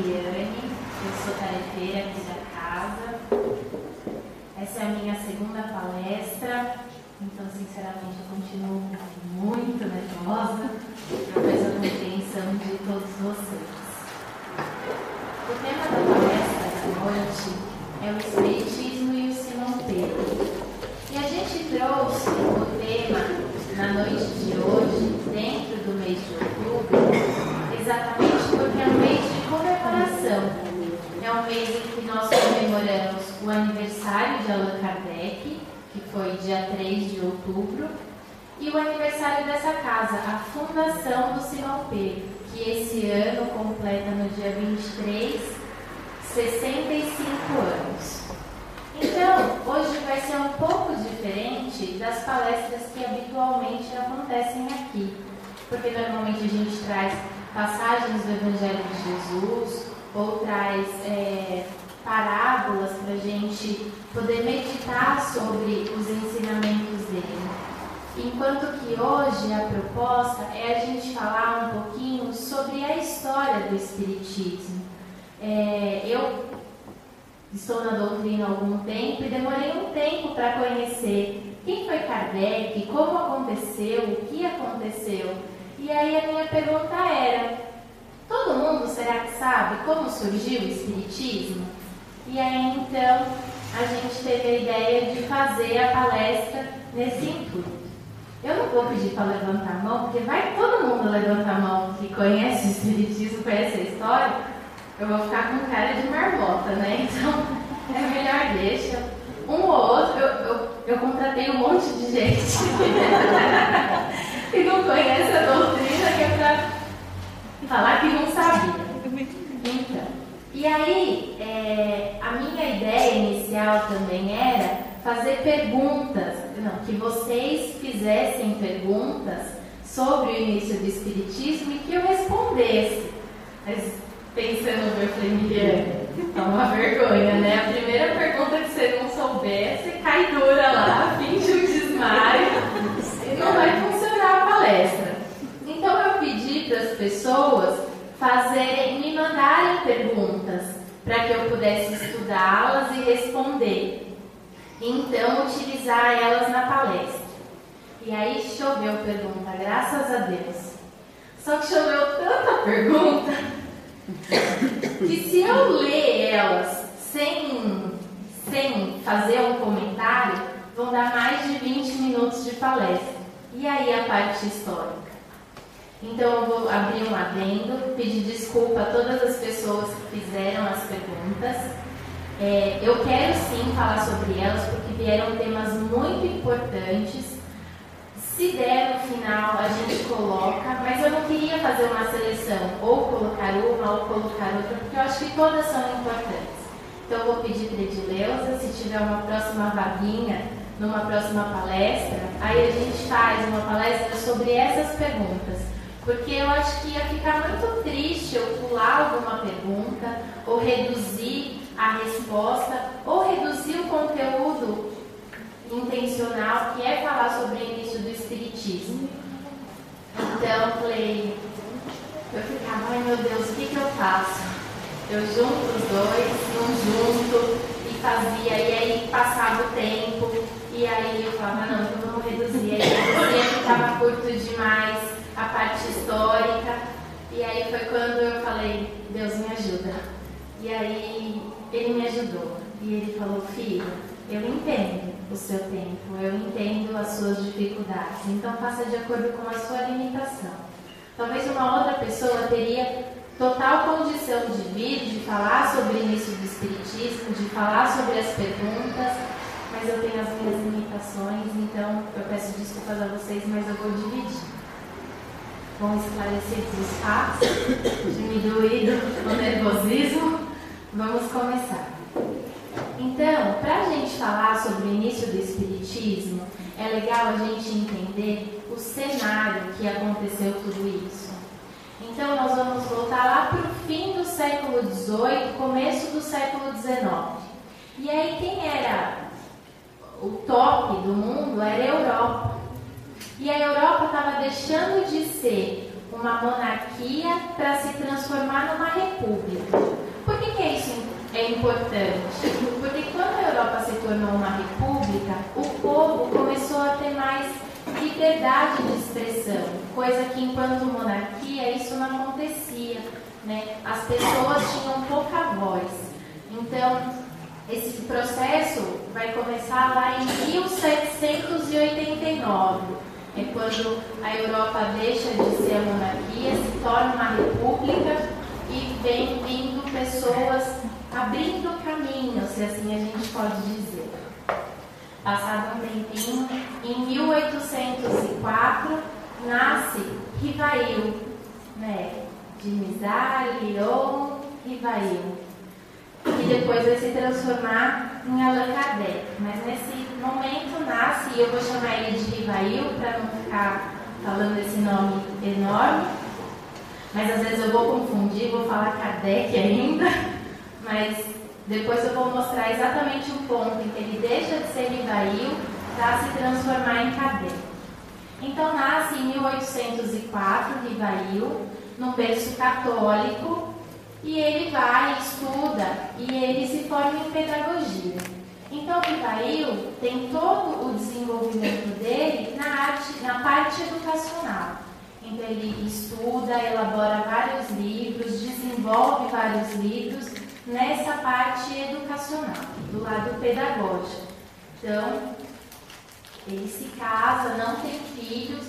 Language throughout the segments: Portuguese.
Eliane, eu sou tarefeira aqui da casa. Essa é a minha segunda palestra, então sinceramente eu continuo muito nervosa, mas eu tenho a intenção de todos vocês. O tema da palestra da noite é o Espiritismo e o Simão Pedro. E a gente trouxe o tema na noite de hoje, dentro do mês de outubro, exatamente porque é um mês de comemoração. É um mês em que nós comemoramos o aniversário de Allan Kardec, que foi dia 3 de outubro, e o aniversário dessa casa, a fundação do Simão Pedro, que esse ano completa no dia 23, 65 anos. Então, hoje vai ser um pouco diferente das palestras que habitualmente acontecem aqui, porque normalmente a gente traz passagens do Evangelho de Jesus ou traz parábolas para a gente poder meditar sobre os ensinamentos dele. Enquanto que hoje a proposta é a gente falar um pouquinho sobre a história do Espiritismo. Eu estou na doutrina há algum tempo e demorei um tempo para conhecer quem foi Kardec, como aconteceu, o que aconteceu. E aí a minha pergunta era: todo mundo será que sabe como surgiu o Espiritismo? E aí então a gente teve a ideia de fazer a palestra nesse intuito. Eu não vou pedir para levantar a mão, porque vai todo mundo levantar a mão que conhece o Espiritismo, conhece a história. Eu vou ficar com cara de marmota, né? Então é melhor deixa. Um ou outro, eu contratei um monte de gente que não conhece a doutrina, que é para falar que não sabia. Então, e aí, a minha ideia inicial também era fazer perguntas, que vocês fizessem perguntas sobre o início do Espiritismo e que eu respondesse. Mas, pensando no Miriam, é uma vergonha, né? A primeira pergunta que você não souber, você cai dura lá, finge um desmaio e não vai funcionar a palestra. Então eu pedi para as pessoas me mandarem perguntas para que eu pudesse estudá-las e responder. Então utilizar elas na palestra. E aí choveu pergunta, graças a Deus. Só que choveu tanta pergunta que se eu ler elas sem fazer um comentário, vão dar mais de 20 minutos de palestra. E aí a parte histórica. Então eu vou abrir um adendo, pedir desculpa a todas as pessoas que fizeram as perguntas. Eu quero sim falar sobre elas, porque vieram temas muito importantes. Se der no final, a gente coloca, mas eu não queria fazer uma seleção, ou colocar uma ou colocar outra, porque eu acho que todas são importantes. Então eu vou pedir para a Edileuza, se tiver uma próxima vaguinha, numa próxima palestra, aí a gente faz uma palestra sobre essas perguntas, porque eu acho que ia ficar muito triste eu pular alguma pergunta, ou reduzir a resposta, ou reduzir o conteúdo intencional, que é falar sobre o início do Espiritismo. Então, eu ficava, ai meu Deus, o que eu faço? Eu junto os dois, não junto, e fazia, e aí passava o tempo, e aí eu falava, não, então vamos reduzir, aí ficava curto demais a parte histórica, e aí foi quando eu falei, Deus me ajuda. E aí ele me ajudou, e ele falou, filha, eu entendo o seu tempo, eu entendo as suas dificuldades, então faça de acordo com a sua limitação. Talvez uma outra pessoa teria total condição de vir, de falar sobre o início do Espiritismo, de falar sobre as perguntas, mas eu tenho as minhas limitações, então eu peço desculpas a vocês, mas eu vou dividir. Com esclarecidos os fatos, diminuído o nervosismo, vamos começar. Então, para a gente falar sobre o início do Espiritismo, é legal a gente entender o cenário que aconteceu tudo isso. Então, nós vamos voltar lá para o fim do século XVIII, começo do século XIX. E aí, quem era o top do mundo era a Europa. E a Europa estava deixando de ser uma monarquia para se transformar numa república. importante? Porque quando a Europa se tornou uma república, o povo começou a ter mais liberdade de expressão, coisa que enquanto monarquia isso não acontecia, né? As pessoas tinham pouca voz. Então, esse processo vai começar lá em 1789. É quando a Europa deixa de ser a monarquia, se torna uma república e vem vindo pessoas abrindo caminho, se assim a gente pode dizer. Passado um tempinho, em 1804, nasce Rivail, né? De Nizar, Lyon, Rivail. E depois vai se transformar em Allan Kardec. Mas nesse momento nasce, e eu vou chamar ele de Rivail para não ficar falando esse nome enorme, mas às vezes eu vou confundir, vou falar Kardec ainda, mas depois eu vou mostrar exatamente o ponto em que ele deixa de ser Rivail para se transformar em Kardec. Então nasce em 1804 Rivail, num berço católico, e ele vai, estuda, e ele se forma em pedagogia. Então, Rivail tem todo o desenvolvimento dele na parte educacional. Então, ele estuda, elabora vários livros, desenvolve vários livros nessa parte educacional, do lado pedagógico. Então, ele se casa, não tem filhos,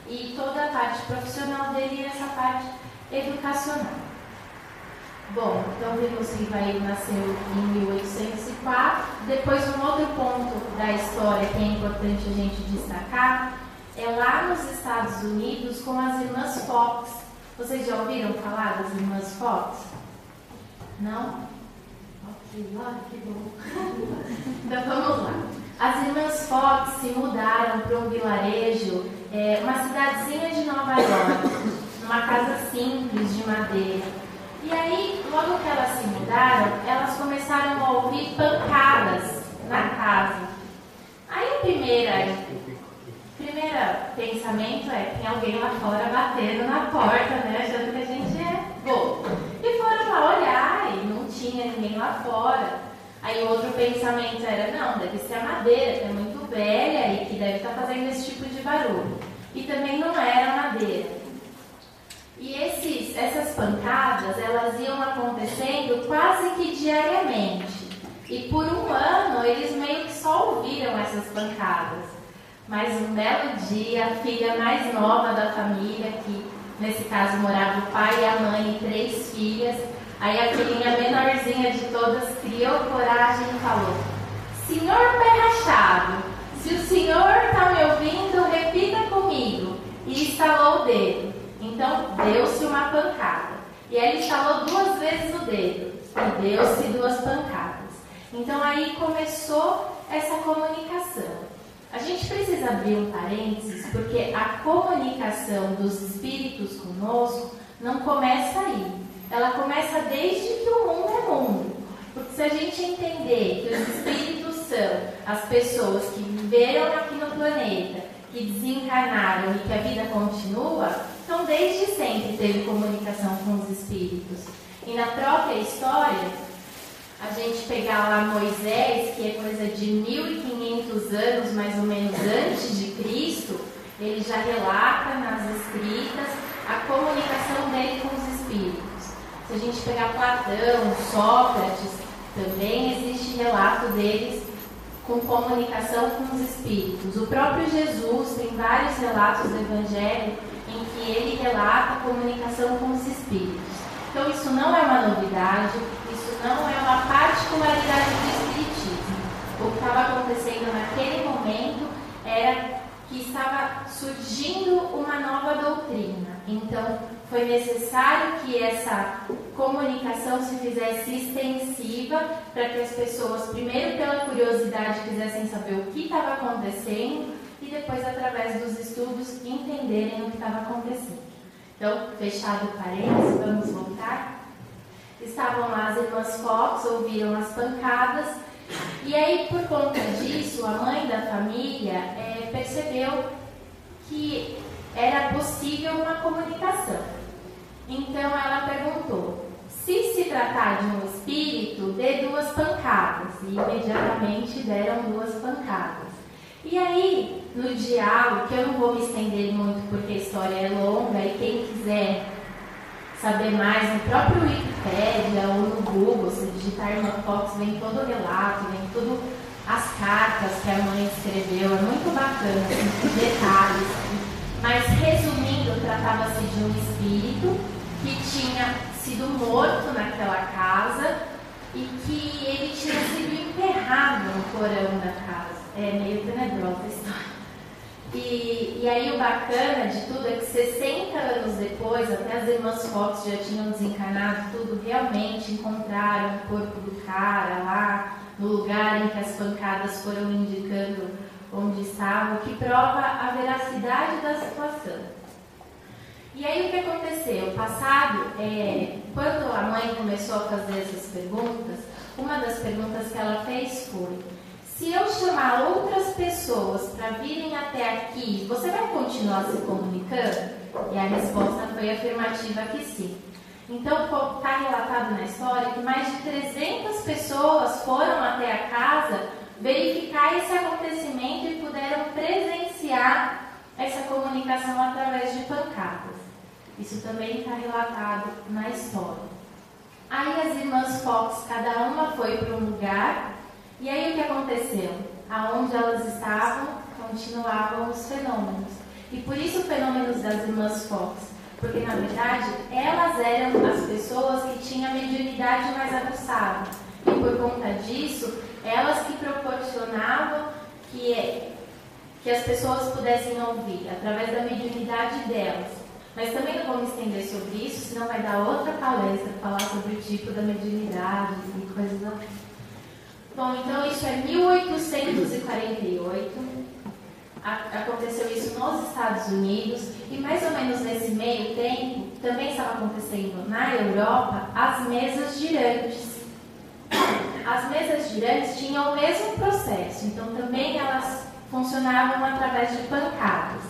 e toda a parte profissional dele é essa parte educacional. Bom, então vimos que Rivail nasceu em 1804. Depois, um outro ponto da história que é importante a gente destacar é lá nos Estados Unidos com as irmãs Fox. Vocês já ouviram falar das irmãs Fox? Não? Ok, olha que bom. Então vamos lá. As irmãs Fox se mudaram para um vilarejo, uma cidadezinha de Nova York, numa casa simples de madeira. E aí, logo que elas se mudaram, elas começaram a ouvir pancadas na casa. Aí o primeiro pensamento é: tem alguém lá fora batendo na porta, né? Achando que a gente é bobo. E foram lá olhar e não tinha ninguém lá fora. Aí o outro pensamento era: não, deve ser a madeira, que é muito velha e que deve estar fazendo esse tipo de barulho. E também não era madeira. E essas pancadas, elas iam acontecendo quase que diariamente. E por um ano, eles meio que só ouviram essas pancadas. Mas um belo dia, a filha mais nova da família, que nesse caso morava o pai e a mãe e 3 filhas, aí a filhinha menorzinha de todas criou coragem e falou: Senhor pé rachado, se o senhor está me ouvindo, repita comigo. E estalou o dedo. Então, deu-se uma pancada. E ela estalou 2 vezes o dedo. E deu-se 2 pancadas. Então, aí começou essa comunicação. A gente precisa abrir um parênteses, porque a comunicação dos espíritos conosco não começa aí. Ela começa desde que o mundo é mundo. Porque se a gente entender que os espíritos são as pessoas que viveram aqui no planeta, que desencarnaram e que a vida continua, então desde sempre teve comunicação com os espíritos. E na própria história, a gente pegar lá Moisés, que é coisa de 1500 anos mais ou menos antes de Cristo, ele já relata nas escritas a comunicação dele com os espíritos. Se a gente pegar Platão, Sócrates, também existe relato deles com comunicação com os espíritos. O próprio Jesus tem vários relatos do Evangelho em que ele relata a comunicação com os espíritos. Então isso não é uma novidade, isso não é uma particularidade do espiritismo. O que estava acontecendo naquele momento era que estava surgindo uma nova doutrina. Então foi necessário que essa comunicação se fizesse extensiva para que as pessoas, primeiro pela curiosidade, quisessem saber o que estava acontecendo e depois, através dos estudos, entenderem o que estava acontecendo. Então, fechado o parênteses, vamos voltar. Estavam lá as irmãs Fox, ouviram as pancadas, e aí, por conta disso, a mãe da família percebeu que era possível uma comunicação. Então ela perguntou: se tratar de um espírito, dê 2 pancadas. E imediatamente deram 2 pancadas. E aí, no diálogo, que eu não vou me estender muito porque a história é longa, e quem quiser saber mais no próprio Wikipédia ou no Google, se digitar Irmã Fox, vem todo o relato, vem tudo as cartas que a mãe escreveu, é muito bacana, assim, detalhes. Mas resumindo, tratava-se de um espírito que tinha sido morto naquela casa e que ele tinha sido enterrado no porão da casa. É meio tenebrosa a história. E aí o bacana de tudo é que 60 anos depois, até as irmãs Fox já tinham desencarnado tudo, realmente encontraram o corpo do cara lá, no lugar em que as pancadas foram indicando onde estavam, o que prova a veracidade da situação. E aí o que aconteceu? Passado, quando a mãe começou a fazer essas perguntas, uma das perguntas que ela fez foi: se eu chamar outras pessoas para virem até aqui, você vai continuar se comunicando? E a resposta foi afirmativa que sim. Então, está relatado na história que mais de 300 pessoas foram até a casa verificar esse acontecimento e puderam presenciar essa comunicação através de pancadas. Isso também está relatado na história. Aí as irmãs Fox, cada uma foi para um lugar. E aí o que aconteceu? Aonde elas estavam, continuavam os fenômenos. E por isso os fenômenos das irmãs Fox. Porque, na verdade, elas eram as pessoas que tinham a mediunidade mais aguçada. E por conta disso, elas que proporcionavam que as pessoas pudessem ouvir, através da mediunidade delas. Mas também não vou me estender sobre isso, senão vai dar outra palestra, falar sobre o tipo da mediunidade e coisas assim. Bom, então isso é 1848, aconteceu isso nos Estados Unidos, e mais ou menos nesse meio tempo, também estava acontecendo na Europa, as mesas girantes. As mesas girantes tinham o mesmo processo, então também elas funcionavam através de pancadas.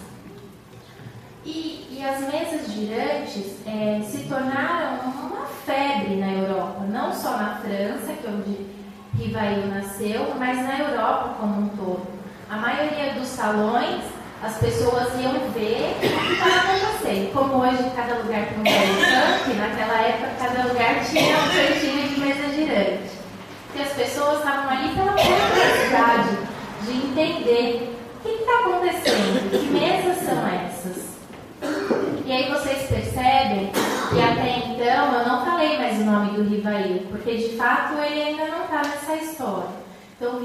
E as mesas girantes se tornaram uma febre na Europa, não só na França, que é onde Rivail nasceu, mas na Europa como um todo. A maioria dos salões, as pessoas iam ver o que estava acontecendo. Como hoje cada lugar tem um tanque, naquela época cada lugar tinha um cantinho de mesa girante. Porque as pessoas estavam ali pela curiosidade de entender o que está acontecendo, que mesas são essas. E aí vocês percebem que até então eu não falei mais o nome do Rivail, porque de fato ele ainda não está nessa história. Então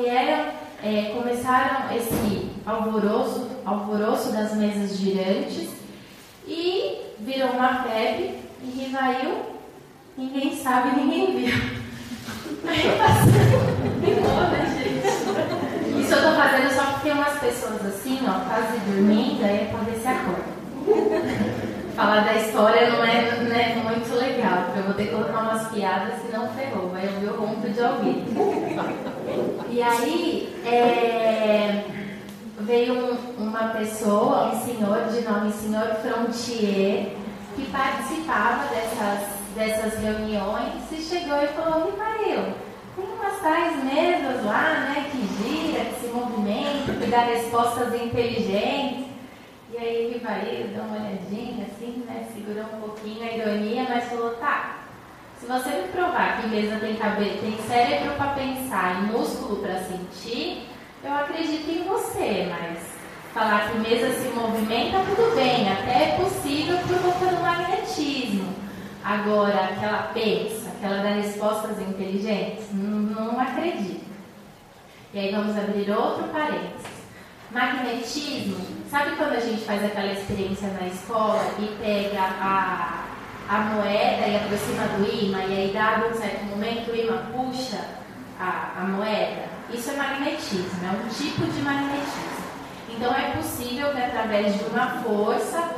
começaram esse alvoroço das mesas girantes e virou uma febre, e Rivail ninguém sabe, ninguém viu. Aí gente. Isso eu estou fazendo só porque umas pessoas assim, ó, quase dormindo, aí é para ver se acorda. Falar da história não é muito legal, porque eu vou ter que colocar umas piadas, senão ferrou, vai ouvir o ronco de alguém. E aí veio uma pessoa, um senhor de nome Senhor Frontier, que participava dessas reuniões e chegou e falou: Rivail, tem umas tais mesas lá, né, que gira, que se movimenta, que dá respostas inteligentes. E aí Rivail deu uma olhadinha assim, né, segurou um pouquinho a ironia, mas falou: tá, se você me provar que mesa tem cérebro para pensar e músculo para sentir, eu acredito em você, mas falar que mesa se movimenta, tudo bem, até é possível por conta do magnetismo. Agora, que ela pensa, que ela dá respostas inteligentes, não acredito. E aí vamos abrir outro parênteses. Magnetismo, sabe quando a gente faz aquela experiência na escola e pega a moeda e aproxima do ímã, e aí dado um certo momento o ímã puxa a moeda? Isso é magnetismo, é um tipo de magnetismo. Então é possível que através de uma força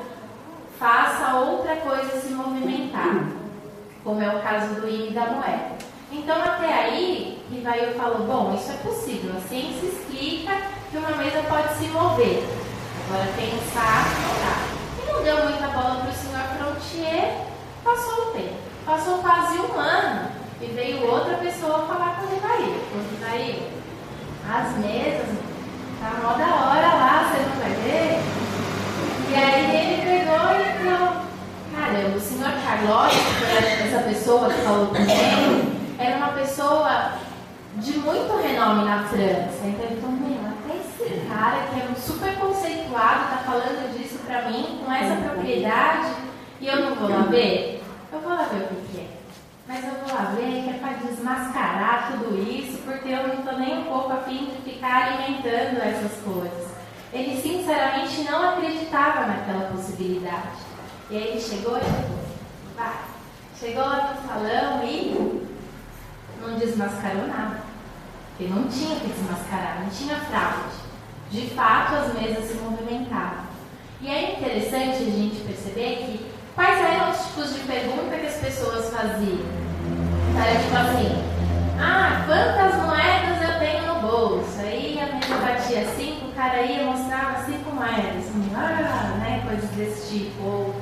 faça outra coisa se movimentar, como é o caso do ímã e da moeda. Então até aí, Rivail falou: bom, isso é possível, a ciência explica que uma mesa pode se mover. Agora pensar não dá. E não deu muita bola para o senhor Frontier, passou o tempo. Passou quase um ano e veio outra pessoa falar com o Rivail. As mesas, tá mó da hora lá, você não vai ver? E aí ele pegou e falou, caramba, o senhor Carlos, que foi essa pessoa que falou comigo, era uma pessoa de muito renome na França. Então ele falou, até esse cara que é super conceituado tá falando disso pra mim, com essa propriedade, e eu não vou lá ver? Eu vou lá ver o que é. Mas eu vou lá ver que é para desmascarar tudo isso, porque eu não estou nem um pouco a fim de ficar alimentando essas coisas. Ele sinceramente não acreditava naquela possibilidade. E aí ele chegou lá no salão e não desmascarou nada. Porque não tinha que desmascarar, não tinha fraude. De fato, as mesas se movimentavam. E é interessante a gente perceber que quais eram os tipos de pergunta que as pessoas faziam? Então, era tipo assim, quantas moedas eu tenho no bolso? Aí a mesa batia 5, o cara ia e mostrava 5 moedas. Né? Coisas desse tipo. Ou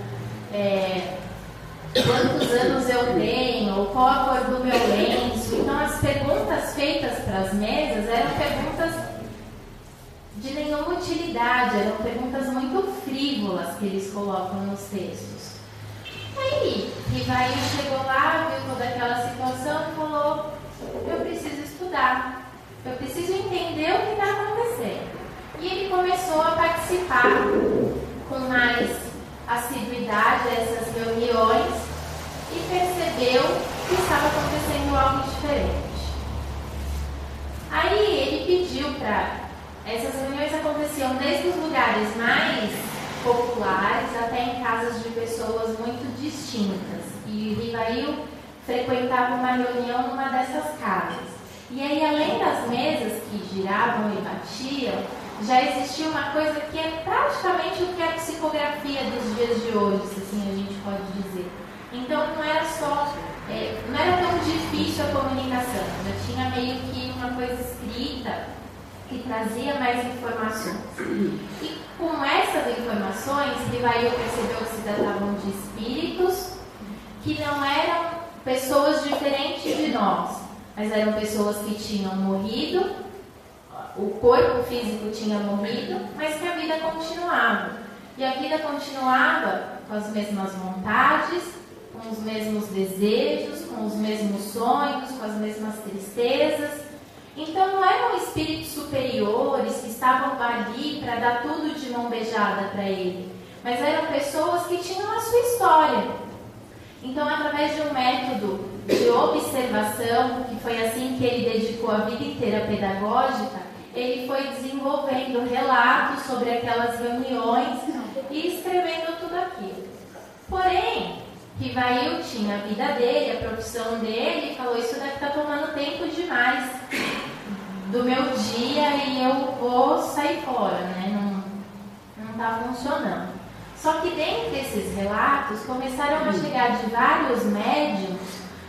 quantos anos eu tenho? Ou qual a cor do meu lenço? Então, as perguntas feitas para as mesas eram perguntas de nenhuma utilidade, eram perguntas muito frívolas que eles colocam nos textos. Aí, Rivail chegou lá, viu toda aquela situação e falou, eu preciso estudar, eu preciso entender o que está acontecendo. E ele começou a participar com mais assiduidade dessas reuniões e percebeu que estava acontecendo algo diferente. Aí ele pediu para... Essas reuniões aconteciam desde os lugares mais populares até em casas de pessoas muito distintas. E Rivail frequentava uma reunião numa dessas casas. E aí, além das mesas que giravam e batiam, já existia uma coisa que é praticamente o que é a psicografia dos dias de hoje, se assim a gente pode dizer. Então, não era só... não era tão difícil a comunicação. Já tinha meio que uma coisa escrita que trazia mais informações. E com essas informações, Rivail percebeu que se tratavam de espíritos que não eram pessoas diferentes de nós, mas eram pessoas que tinham morrido, o corpo físico tinha morrido, mas que a vida continuava. E a vida continuava com as mesmas vontades, com os mesmos desejos, com os mesmos sonhos, com as mesmas tristezas. Então não eram espíritos superiores que estavam ali para dar tudo de mão beijada para ele, mas eram pessoas que tinham a sua história. Então, através de um método de observação, que foi assim que ele dedicou a vida inteira pedagógica, ele foi desenvolvendo relatos sobre aquelas reuniões e escrevendo tudo aquilo. Porém, Rivail tinha a vida dele, a profissão dele, e falou, isso deve estar tomando tempo demais do meu dia e eu vou sair fora, né? Não está funcionando. Só que dentre esses relatos começaram a chegar de vários médiuns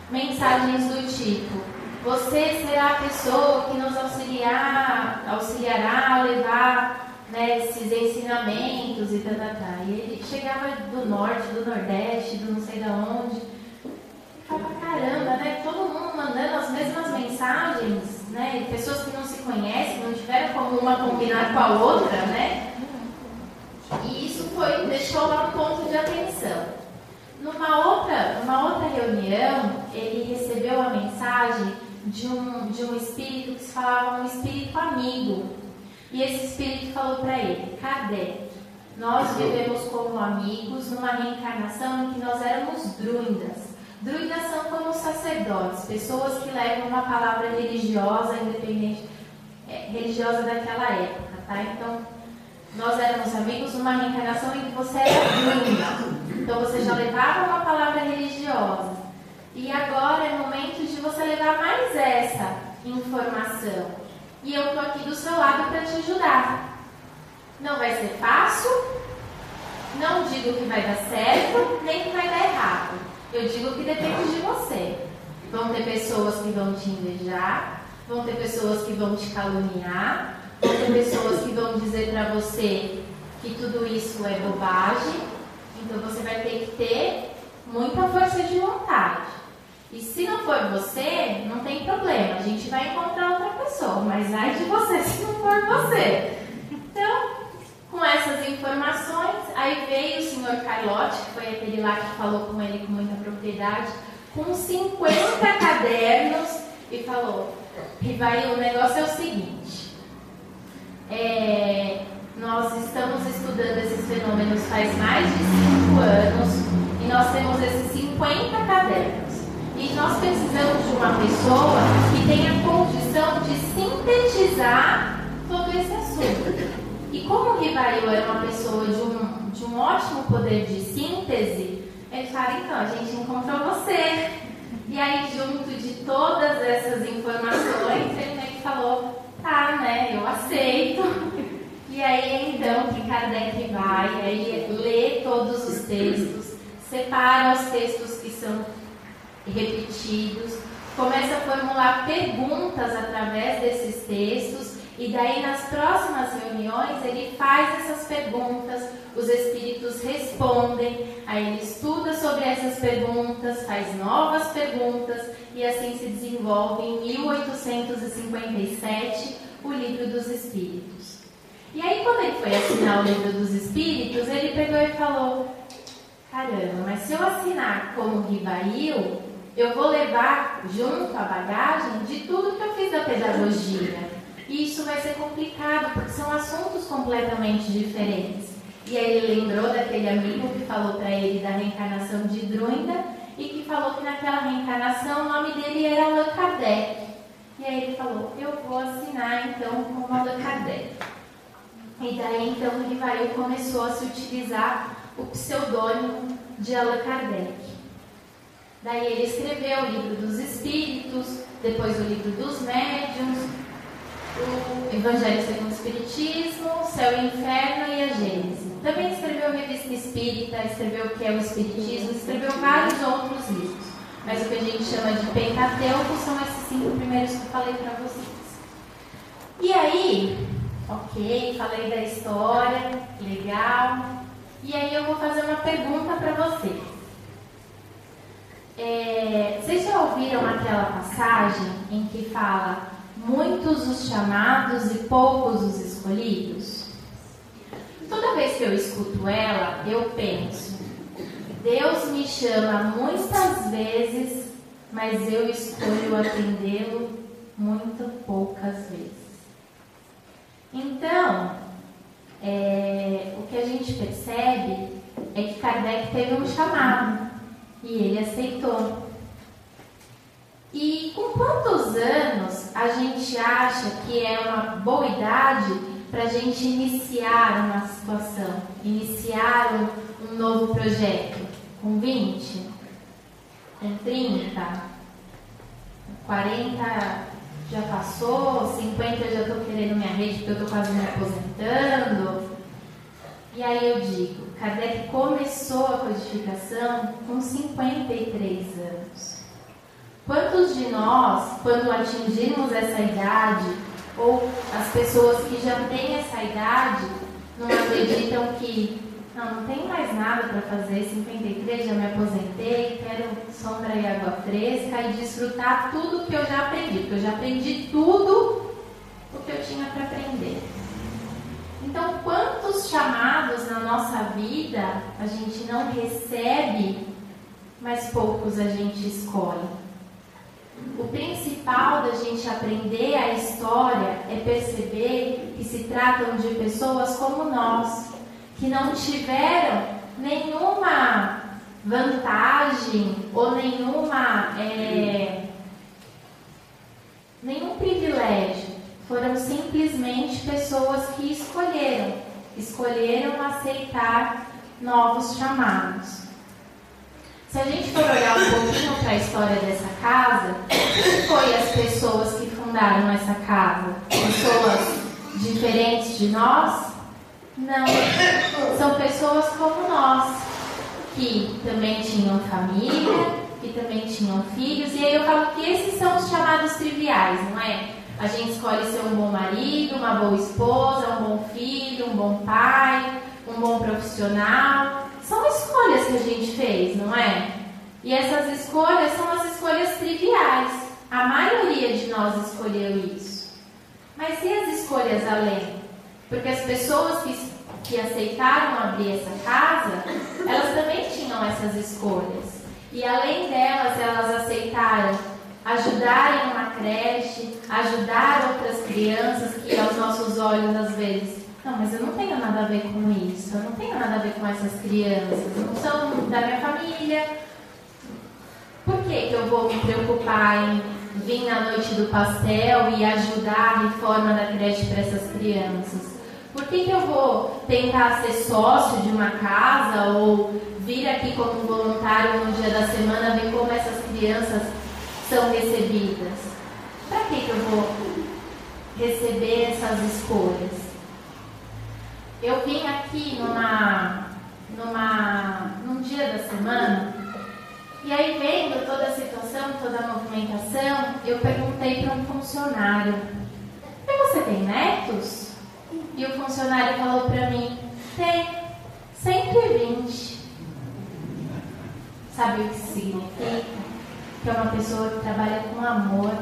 mensagens do tipo, você será a pessoa que nos auxiliará a levar, né, esses ensinamentos e tal. E ele chegava do norte, do nordeste, do não sei de onde, e falava, caramba, né? Todo mundo mandando as mesmas mensagens, né? Pessoas que não se conhecem, não tiveram como uma combinar com a outra, né? E isso deixou lá um ponto de atenção. Numa outra reunião, ele recebeu a mensagem de um espírito que se falava um espírito amigo. E esse espírito falou para ele, Kardec, nós vivemos como amigos numa reencarnação em que nós éramos druidas. Druidas são como sacerdotes, pessoas que levam uma palavra religiosa, independente, religiosa daquela época, tá? Então, nós éramos amigos numa reencarnação em que você era druida. Então, você já levava uma palavra religiosa. E agora é momento de você levar mais essa informação. E eu estou aqui do seu lado para te ajudar. Não vai ser fácil, não digo que vai dar certo, nem que vai dar errado. Eu digo que depende de você. Vão ter pessoas que vão te invejar, vão ter pessoas que vão te caluniar, vão ter pessoas que vão dizer para você que tudo isso é bobagem. Então você vai ter que ter muita força de vontade. E se não for você, não tem problema, a gente vai encontrar outra pessoa, mas ai de você se não for você. Então, com essas informações, aí veio o senhor Carlotti, que foi aquele lá que falou com ele com muita propriedade, com 50 cadernos e falou: Rivail, o negócio é o seguinte, nós estamos estudando esses fenômenos faz mais de 5 anos e nós temos esses 50 cadernos. E nós precisamos de uma pessoa que tenha condição de sintetizar todo esse assunto. E como o Rivail era uma pessoa de um ótimo poder de síntese, ele fala: então, a gente encontrou você. E aí, junto de todas essas informações, ele meio que falou: tá, né, eu aceito. E aí, então, que Kardec vai, aí lê todos os textos, separa os textos que são repetidos, começa a formular perguntas através desses textos, e daí nas próximas reuniões ele faz essas perguntas, os espíritos respondem, aí ele estuda sobre essas perguntas, faz novas perguntas, e assim se desenvolve em 1857 o Livro dos Espíritos. E aí, quando ele foi assinar o Livro dos Espíritos, ele pegou e falou: caramba, mas se eu assinar como Rivail, eu vou levar junto a bagagem de tudo que eu fiz da pedagogia. E isso vai ser complicado, porque são assuntos completamente diferentes. E aí ele lembrou daquele amigo que falou para ele da reencarnação de Drunda e que falou que naquela reencarnação o nome dele era Allan Kardec. E aí ele falou: eu vou assinar então como Allan Kardec. E daí então o Rivail começou a se utilizar o pseudônimo de Allan Kardec. Daí ele escreveu o Livro dos Espíritos, depois o Livro dos Médiuns, o Evangelho segundo o Espiritismo, o Céu e o Inferno e a Gênese. Também escreveu a Revista Espírita, escreveu o que é o Espiritismo, escreveu vários outros livros. Mas o que a gente chama de Pentateuco são esses 5 primeiros que eu falei para vocês. E aí, ok, falei da história, legal. E aí eu vou fazer uma pergunta para vocês. Vocês já ouviram aquela passagem em que fala: muitos os chamados e poucos os escolhidos? Toda vez que eu escuto ela, eu penso: Deus me chama muitas vezes, mas eu escolho atendê-lo muito poucas vezes. Então, o que a gente percebe é que Kardec teve um chamado e ele aceitou. E com quantos anos a gente acha que é uma boa idade para a gente iniciar uma situação, iniciar um novo projeto? Com 20? Com 30? 40 já passou? 50 eu já estou querendo minha rede porque eu estou quase me aposentando? E aí eu digo, Kardec começou a codificação com 53 anos. Quantos de nós, quando atingirmos essa idade, ou as pessoas que já têm essa idade, não acreditam que não tem mais nada para fazer, 53, já me aposentei, quero sombra e água fresca e desfrutar tudo que eu já aprendi, porque eu já aprendi tudo o que eu tinha para aprender. Então, quantos chamados na nossa vida a gente não recebe, mas poucos a gente escolhe? O principal da gente aprender a história é perceber que se tratam de pessoas como nós, que não tiveram nenhuma vantagem ou nenhum nenhum privilégio. Foram simplesmente pessoas que escolheram aceitar novos chamados. Se a gente for olhar um pouquinho para a história dessa casa, quem foi as pessoas que fundaram essa casa? Pessoas diferentes de nós? Não. São pessoas como nós, que também tinham família, que também tinham filhos. E aí eu falo que esses são os chamados triviais, não é? A gente escolhe ser um bom marido, uma boa esposa, um bom filho, um bom pai, um bom profissional. São escolhas que a gente fez, não é? E essas escolhas são as escolhas triviais. A maioria de nós escolheu isso. Mas e as escolhas além? Porque as pessoas que aceitaram abrir essa casa, elas também tinham essas escolhas. E além delas, elas aceitaram ajudar em uma creche, ajudar outras crianças que aos nossos olhos às vezes, não, mas eu não tenho nada a ver com isso, eu não tenho nada a ver com essas crianças, não são da minha família. Por que eu vou me preocupar em vir na noite do pastel e ajudar a reforma da creche para essas crianças? Por que eu vou tentar ser sócio de uma casa ou vir aqui como voluntário no dia da semana ver como essas crianças são recebidas? Para que eu vou receber essas escolhas? Eu vim aqui num dia da semana e aí vendo toda a situação, toda a movimentação, eu perguntei para um funcionário: e você tem netos? E o funcionário falou para mim: tem 120. Sabe o que isso significa? Que é uma pessoa que trabalha com amor.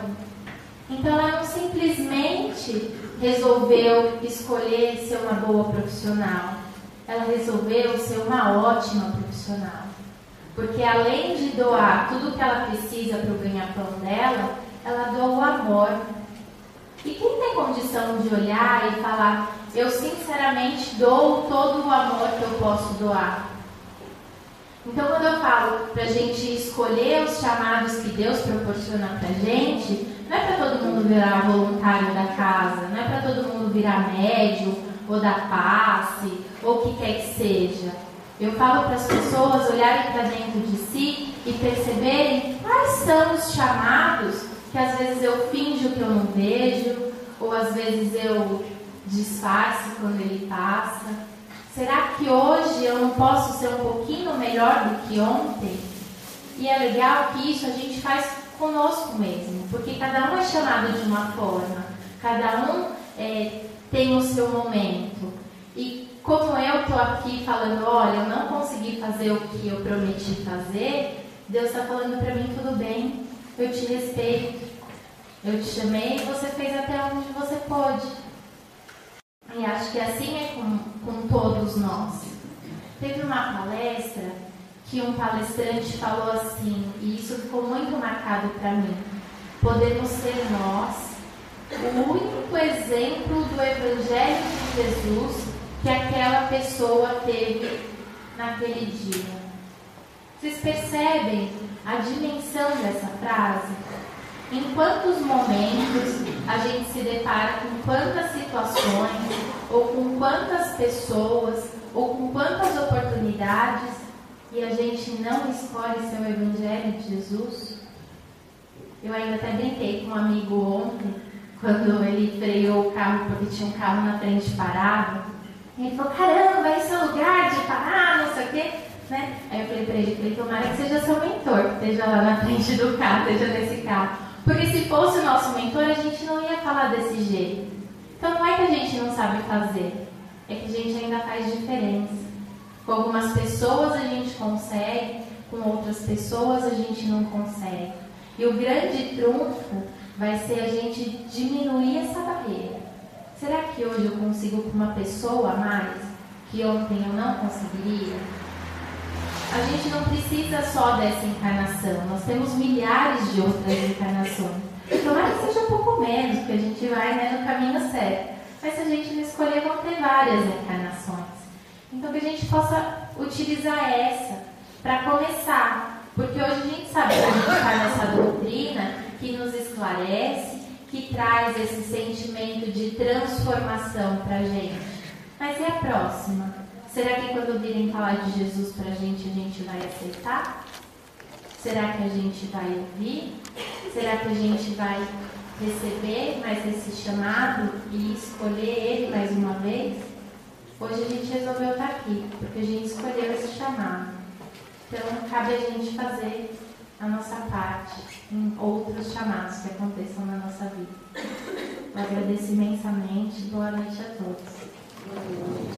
Então ela não simplesmente resolveu escolher ser uma boa profissional. Ela resolveu ser uma ótima profissional. Porque além de doar tudo que ela precisa para o ganha-pão dela, ela doa o amor. E quem tem condição de olhar e falar: eu sinceramente dou todo o amor que eu posso doar? Então, quando eu falo para a gente escolher os chamados que Deus proporciona para a gente, não é para todo mundo virar voluntário da casa, não é para todo mundo virar médium, ou dar passe, ou o que quer que seja. Eu falo para as pessoas olharem para dentro de si e perceberem quais são os chamados que às vezes eu finjo que eu não vejo, ou às vezes eu disfarço quando ele passa. Será que hoje eu não posso ser um pouquinho melhor do que ontem? E é legal que isso a gente faz conosco mesmo, porque cada um é chamado de uma forma, cada um tem o seu momento. E como eu estou aqui falando: olha, eu não consegui fazer o que eu prometi fazer, Deus está falando para mim: tudo bem, eu te respeito, eu te chamei e você fez até onde você pôde. E acho que assim é com todos nós. Teve uma palestra que um palestrante falou assim, e isso ficou muito marcado para mim: podemos ser nós o único exemplo do Evangelho de Jesus que aquela pessoa teve naquele dia. Vocês percebem a dimensão dessa frase? Em quantos momentos a gente se depara com quantas situações, ou com quantas pessoas, ou com quantas oportunidades, e a gente não escolhe ser o Evangelho de Jesus? Eu ainda até brinquei com um amigo ontem, quando ele freou o carro porque tinha um carro na frente parado. E ele falou: caramba, esse é o lugar de parar, não sei o quê. Né? Aí eu falei para ele: tomara que seja seu mentor, que esteja lá na frente do carro, esteja nesse carro. Porque se fosse o nosso mentor, a gente não ia falar desse jeito. Então não é que a gente não sabe fazer, é que a gente ainda faz diferença. Com algumas pessoas a gente consegue, com outras pessoas a gente não consegue. E o grande trunfo vai ser a gente diminuir essa barreira. Será que hoje eu consigo com uma pessoa a mais que ontem eu não conseguiria? A gente não precisa só dessa encarnação, nós temos milhares de outras encarnações. Tomara que seja um pouco menos, porque a gente vai no caminho certo. Mas se a gente não escolher, vão ter várias encarnações. Então que a gente possa utilizar essa para começar. Porque hoje a gente sabe que a gente está nessa doutrina que nos esclarece, que traz esse sentimento de transformação para a gente. Mas e a próxima? Será que quando virem falar de Jesus para a gente vai aceitar? Será que a gente vai ouvir? Será que a gente vai receber mais esse chamado e escolher ele mais uma vez? Hoje a gente resolveu estar aqui, porque a gente escolheu esse chamado. Então, cabe a gente fazer a nossa parte em outros chamados que aconteçam na nossa vida. Eu agradeço imensamente. Boa noite a todos.